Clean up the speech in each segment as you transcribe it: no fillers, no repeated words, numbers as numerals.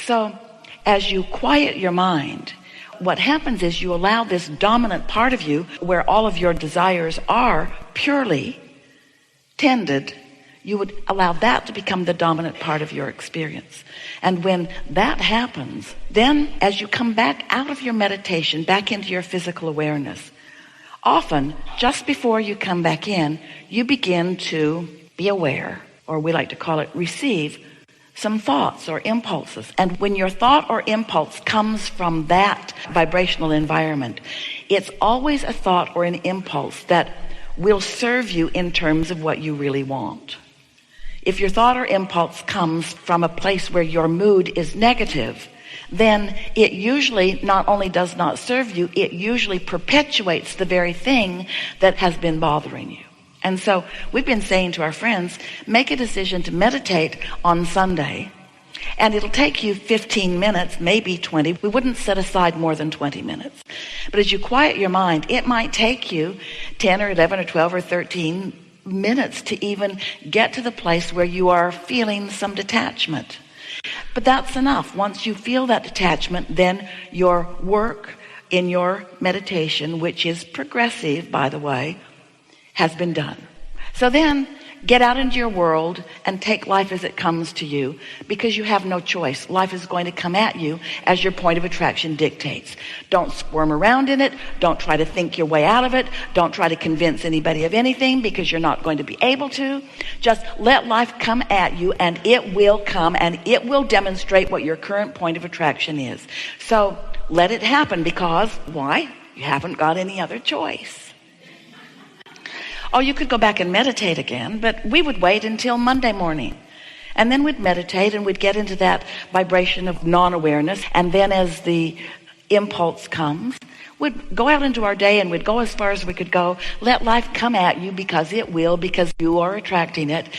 So as you quiet your mind, what happens is you allow this dominant part of you, where all of your desires are purely tended, you would allow that to become the dominant part of your experience. And when that happens, then as you come back out of your meditation, back into your physical awareness, often just before you come back in, you begin to be aware, or we like to call it receive, some thoughts or impulses. And when your thought or impulse comes from that vibrational environment, it's always a thought or an impulse that will serve you in terms of what you really want. If your thought or impulse comes from a place where your mood is negative, then it usually not only does not serve you, it usually perpetuates the very thing that has been bothering you. And so we've been saying to our friends, make a decision to meditate on Sunday, and it'll take you 15 minutes, maybe 20. We wouldn't set aside more than 20 minutes. But as you quiet your mind, it might take you 10 or 11 or 12 or 13 minutes to even get to the place where you are feeling some detachment. But that's enough. Once you feel that detachment, then your work in your meditation, which is progressive, by the way, has been done. So then get out into your world and take life as it comes to you, because you have no choice. Life is going to come at you as your point of attraction dictates. Don't squirm around in it. Don't try to think your way out of it. Don't try to convince anybody of anything, because you're not going to be able to. Just let life come at you, and it will come, and it will demonstrate what your current point of attraction is. So let it happen, because why? You haven't got any other choice. Oh, you could go back and meditate again, but we would wait until Monday morning. And then we'd meditate, and we'd get into that vibration of non-awareness. And then as the impulse comes, we'd go out into our day, and we'd go as far as we could go. Let life come at you, because it will, because you are attracting it.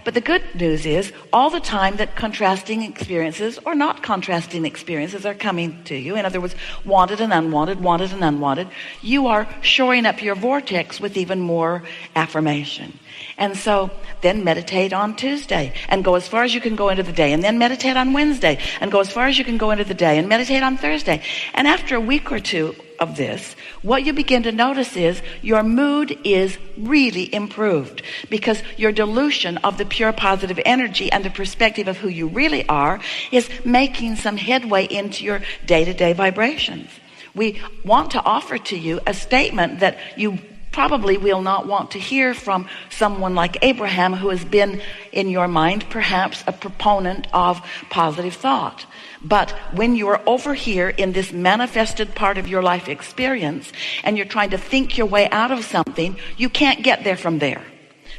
But the good news is, all the time that contrasting experiences or not contrasting experiences are coming to you, in other words, wanted and unwanted, you are shoring up your vortex with even more affirmation. And so then meditate on Tuesday and go as far as you can go into the day, and then meditate on Wednesday and go as far as you can go into the day, and meditate on Thursday. And after a week or two of this, what you begin to notice is your mood is really improved, because your dilution of the pure positive energy and the perspective of who you really are is making some headway into your day-to-day vibrations. We want to offer to you a statement that you probably will not want to hear from someone like Abraham, who has been in your mind perhaps a proponent of positive thought. But when you're over here in this manifested part of your life experience, and you're trying to think your way out of something, you can't get there from there,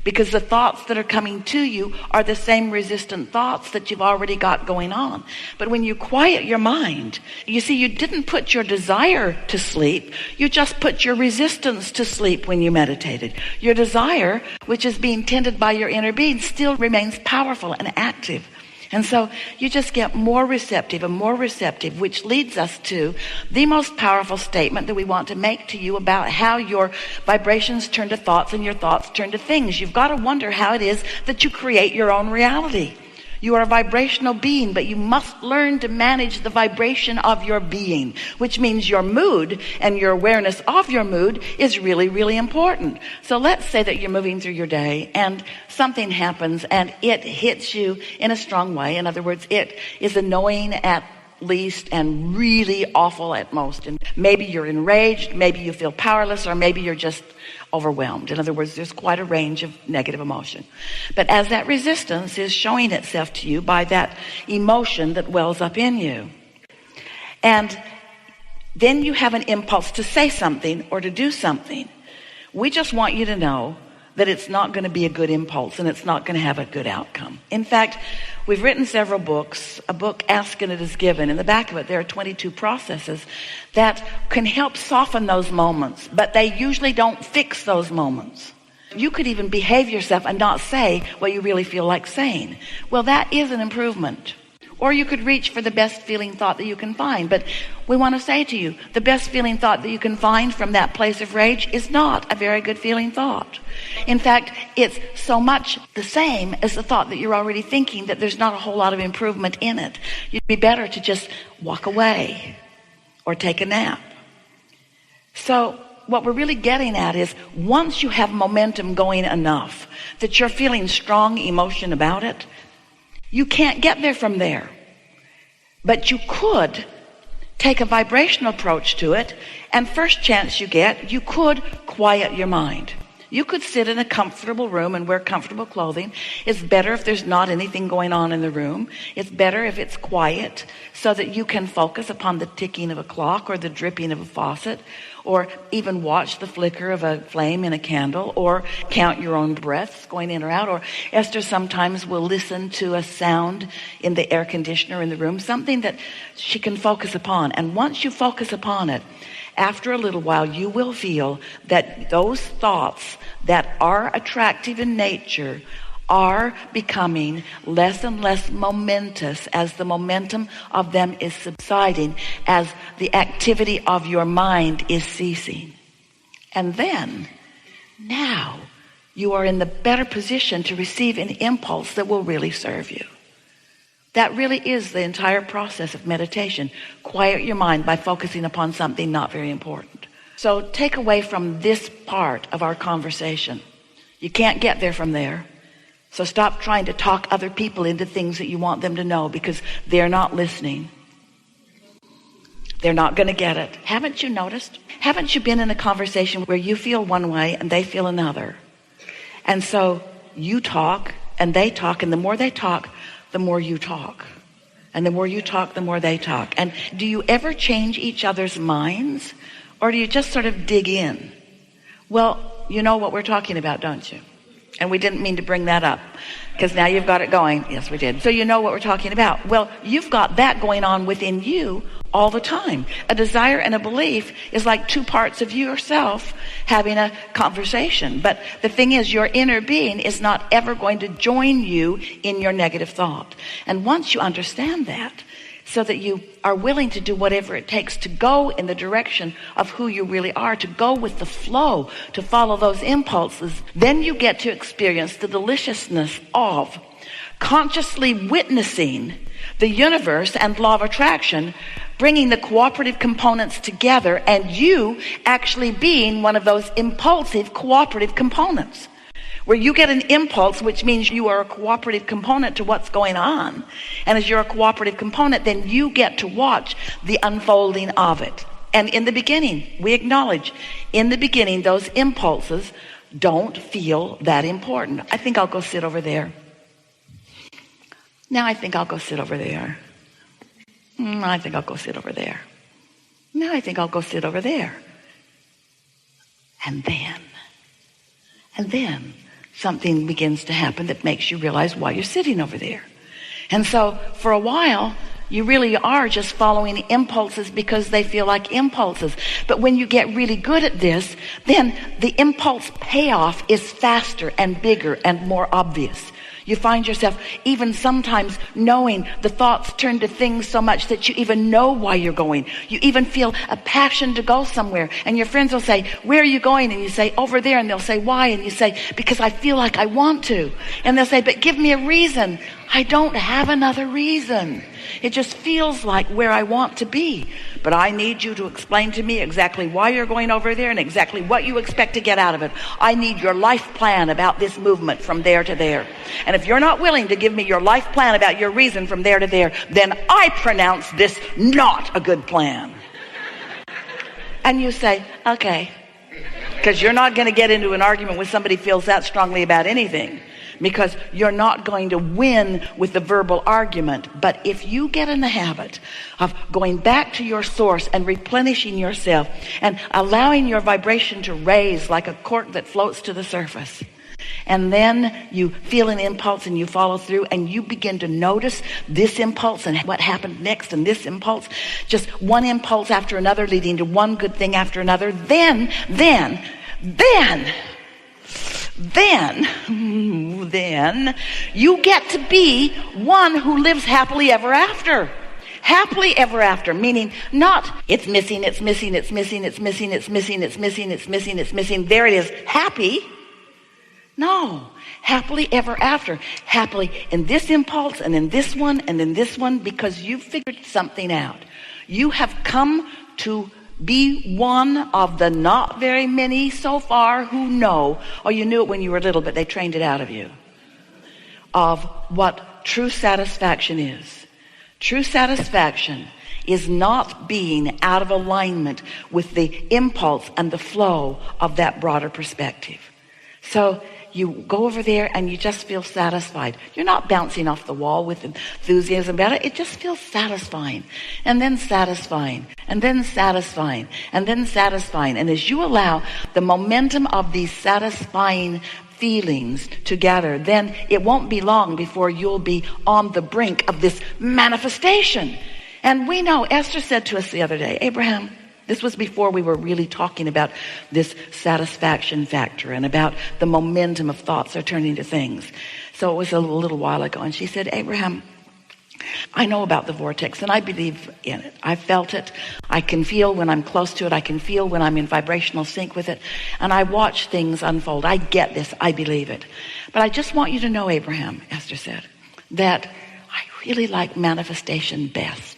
because the thoughts that are coming to you are the same resistant thoughts that you've already got going on. But when you quiet your mind, you see, you didn't put your desire to sleep, you just put your resistance to sleep when you meditated. Your desire, which is being tended by your inner being, still remains powerful and active. And so you just get more receptive and more receptive, which leads us to the most powerful statement that we want to make to you about how your vibrations turn to thoughts and your thoughts turn to things. You've got to wonder how it is that you create your own reality. You are a vibrational being, but you must learn to manage the vibration of your being, which means your mood and your awareness of your mood is really, really important. So let's say that you're moving through your day and something happens and it hits you in a strong way. In other words, it is annoying at least and really awful at most. And maybe you're enraged, maybe you feel powerless, or maybe you're just overwhelmed. In other words, there's quite a range of negative emotion. But as that resistance is showing itself to you by that emotion that wells up in you, and then you have an impulse to say something or to do something, we just want you to know that it's not going to be a good impulse, and it's not going to have a good outcome. In fact, we've written several books. A book, Ask and It Is Given. In the back of it, there are 22 processes that can help soften those moments, but they usually don't fix those moments. You could even behave yourself and not say what you really feel like saying. Well, that is an improvement. Or you could reach for the best feeling thought that you can find. But we want to say to you, the best feeling thought that you can find from that place of rage is not a very good feeling thought. In fact, it's so much the same as the thought that you're already thinking that there's not a whole lot of improvement in it. You'd be better to just walk away or take a nap. So what we're really getting at is, once you have momentum going enough that you're feeling strong emotion about it, you can't get there from there. But you could take a vibrational approach to it, and first chance you get, you could quiet your mind. You could sit in a comfortable room and wear comfortable clothing. It's better if there's not anything going on in the room. It's better if it's quiet so that you can focus upon the ticking of a clock or the dripping of a faucet, or even watch the flicker of a flame in a candle, or count your own breaths going in or out. Or Esther sometimes will listen to a sound in the air conditioner in the room, something that she can focus upon. And once you focus upon it, after a little while, you will feel that those thoughts that are attractive in nature are becoming less and less momentous as the momentum of them is subsiding, as the activity of your mind is ceasing. And then, now, you are in the better position to receive an impulse that will really serve you. That really is the entire process of meditation. Quiet your mind by focusing upon something not very important. So take away from this part of our conversation, you can't get there from there. So stop trying to talk other people into things that you want them to know, because they're not listening. They're not going to get it. Haven't you noticed? Haven't you been in a conversation where you feel one way and they feel another? And so you talk and they talk, and the more they talk, the more you talk. And the more you talk, the more they talk. And do you ever change each other's minds, or do you just sort of dig in? Well, you know what we're talking about, don't you? And we didn't mean to bring that up, because now you've got it going. Yes, we did. So you know what we're talking about. Well, you've got that going on within you all the time. A desire and a belief is like two parts of yourself having a conversation. But the thing is, your inner being is not ever going to join you in your negative thought. And once you understand that, so that you are willing to do whatever it takes to go in the direction of who you really are, to go with the flow, to follow those impulses, then you get to experience the deliciousness of consciously witnessing the universe and law of attraction, bringing the cooperative components together, and you actually being one of those impulsive cooperative components, where you get an impulse, which means you are a cooperative component to what's going on. And as you're a cooperative component, then you get to watch the unfolding of it. And in the beginning, we acknowledge, in the beginning, those impulses don't feel that important. I think I'll go sit over there. Now I think I'll go sit over there. I think I'll go sit over there. Now I think I'll go sit over there. And then something begins to happen that makes you realize why you're sitting over there. And so for a while, you really are just following impulses because they feel like impulses. But when you get really good at this, then the impulse payoff is faster and bigger and more obvious. You find yourself even sometimes knowing the thoughts turn to things so much that you even know why you're going. You even feel a passion to go somewhere. And your friends will say, where are you going? And you say, over there. And they'll say, why? And you say, because I feel like I want to. And they'll say, but give me a reason. I don't have another reason. It just feels like where I want to be. But I need you to explain to me exactly why you're going over there and exactly what you expect to get out of it. I need your life plan about this movement from there to there. And if you're not willing to give me your life plan about your reason from there to there, then I pronounce this not a good plan. And you say, okay. Because you're not going to get into an argument with somebody who feels that strongly about anything, because you're not going to win with the verbal argument. But if you get in the habit of going back to your source and replenishing yourself and allowing your vibration to raise like a cork that floats to the surface, and then you feel an impulse and you follow through and you begin to notice this impulse and what happened next, and this impulse, just one impulse after another leading to one good thing after another, then then you get to be one who lives happily ever after. Happily ever after, meaning not it's missing, it's missing, it's missing, it's missing, it's missing, it's missing, it's missing, it's missing. There it is, happy. No, happily ever after. Happily in this impulse and in this one and in this one, because you figured something out. You have come to be one of the not very many so far who know, or you knew it when you were little, but they trained it out of you, of what true satisfaction is. True satisfaction is not being out of alignment with the impulse and the flow of that broader perspective. So you go over there and you just feel satisfied. You're not bouncing off the wall with enthusiasm about it. It just feels satisfying, and then satisfying, and then satisfying, and then satisfying. And as you allow the momentum of these satisfying feelings to gather, then it won't be long before you'll be on the brink of this manifestation. And we know, Esther said to us the other day, Abraham, this was before we were really talking about this satisfaction factor and about the momentum of thoughts are turning to things. So it was a little while ago. And she said, Abraham, I know about the vortex and I believe in it. I felt it. I can feel when I'm close to it. I can feel when I'm in vibrational sync with it. And I watch things unfold. I get this. I believe it. But I just want you to know, Abraham, Esther said, that I really like manifestation best.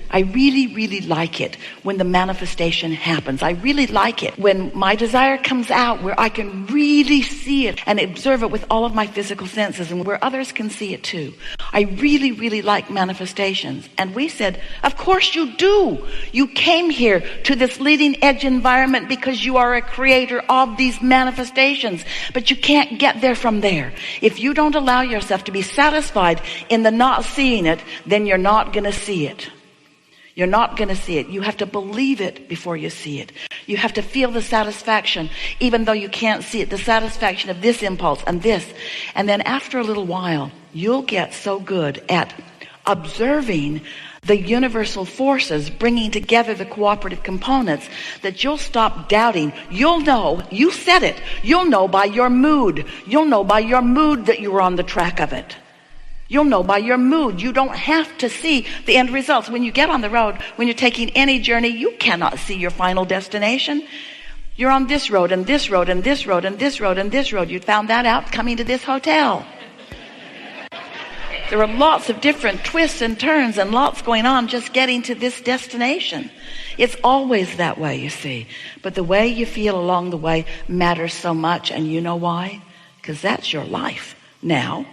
I really, really like it when the manifestation happens. I really like it when my desire comes out, where I can really see it and observe it with all of my physical senses, and where others can see it too. I really, really like manifestations. And we said, of course you do. You came here to this leading edge environment because you are a creator of these manifestations. But you can't get there from there. If you don't allow yourself to be satisfied in the not seeing it, then you're not going to see it. You're not going to see it. You have to believe it before you see it. You have to feel the satisfaction, even though you can't see it, the satisfaction of this impulse and this. And then after a little while, you'll get so good at observing the universal forces bringing together the cooperative components that you'll stop doubting. You'll know, you said it, you'll know by your mood. You'll know by your mood that you were on the track of it. You'll know by your mood. You don't have to see the end results. When you get on the road, when you're taking any journey, you cannot see your final destination. You're on this road and this road and this road and this road and this road. You found that out coming to this hotel. There are lots of different twists and turns and lots going on just getting to this destination. It's always that way, you see. But the way you feel along the way matters so much. And you know why? Because that's your life. Now.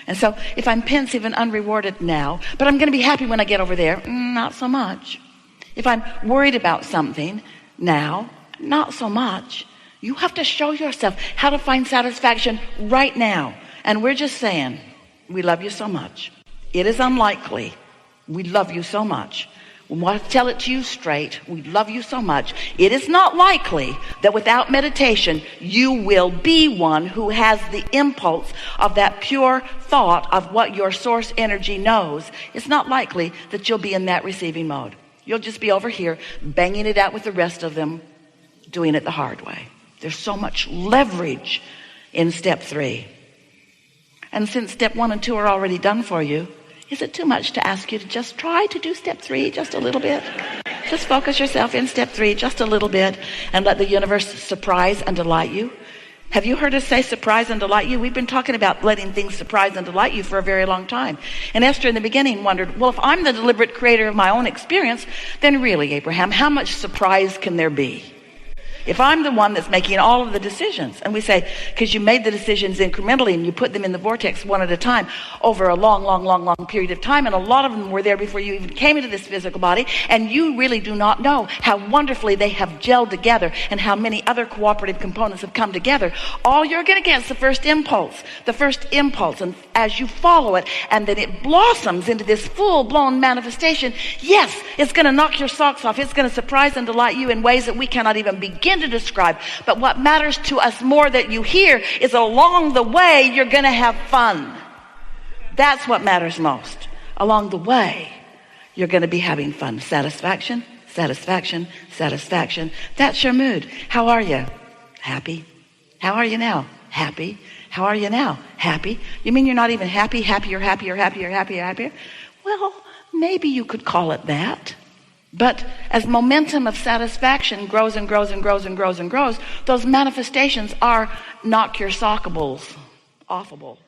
And so if I'm pensive and unrewarded now, but I'm going to be happy when I get over there, not so much. If I'm worried about something now, not so much. You have to show yourself how to find satisfaction right now. And we're just saying, we love you so much. It is unlikely. We love you so much. We want to tell it to you straight. We love you so much. It is not likely that without meditation, you will be one who has the impulse of that pure thought of what your source energy knows. It's not likely that you'll be in that receiving mode. You'll just be over here banging it out with the rest of them, doing it the hard way. There's so much leverage in step 3. And since step 1 and 2 are already done for you, is it too much to ask you to just try to do step 3 just a little bit? Just focus yourself in step 3 just a little bit and let the universe surprise and delight you. Have you heard us say surprise and delight you? We've been talking about letting things surprise and delight you for a very long time. And Esther in the beginning wondered, well, if I'm the deliberate creator of my own experience, then really, Abraham, how much surprise can there be? If I'm the one that's making all of the decisions, and we say, because you made the decisions incrementally and you put them in the vortex one at a time over a long period of time, and a lot of them were there before you even came into this physical body, and you really do not know how wonderfully they have gelled together and how many other cooperative components have come together. All you're going to get is the first impulse, and as you follow it, and then it blossoms into this full-blown manifestation, yes, it's going to knock your socks off. It's going to surprise and delight you in ways that we cannot even begin to describe. But what matters to us more that you hear is along the way you're going to have fun. That's what matters most. Along the way you're going to be having fun. Satisfaction. satisfaction, satisfaction. That's your mood. How are you? Happy. How are you now? Happy. How are you now? Happy. You mean you're not even happy? Happier, happier, happier, happier, happier? Well, maybe you could call it that. But as momentum of satisfaction grows and grows and grows and grows and grows, those manifestations are knock your sockables offable.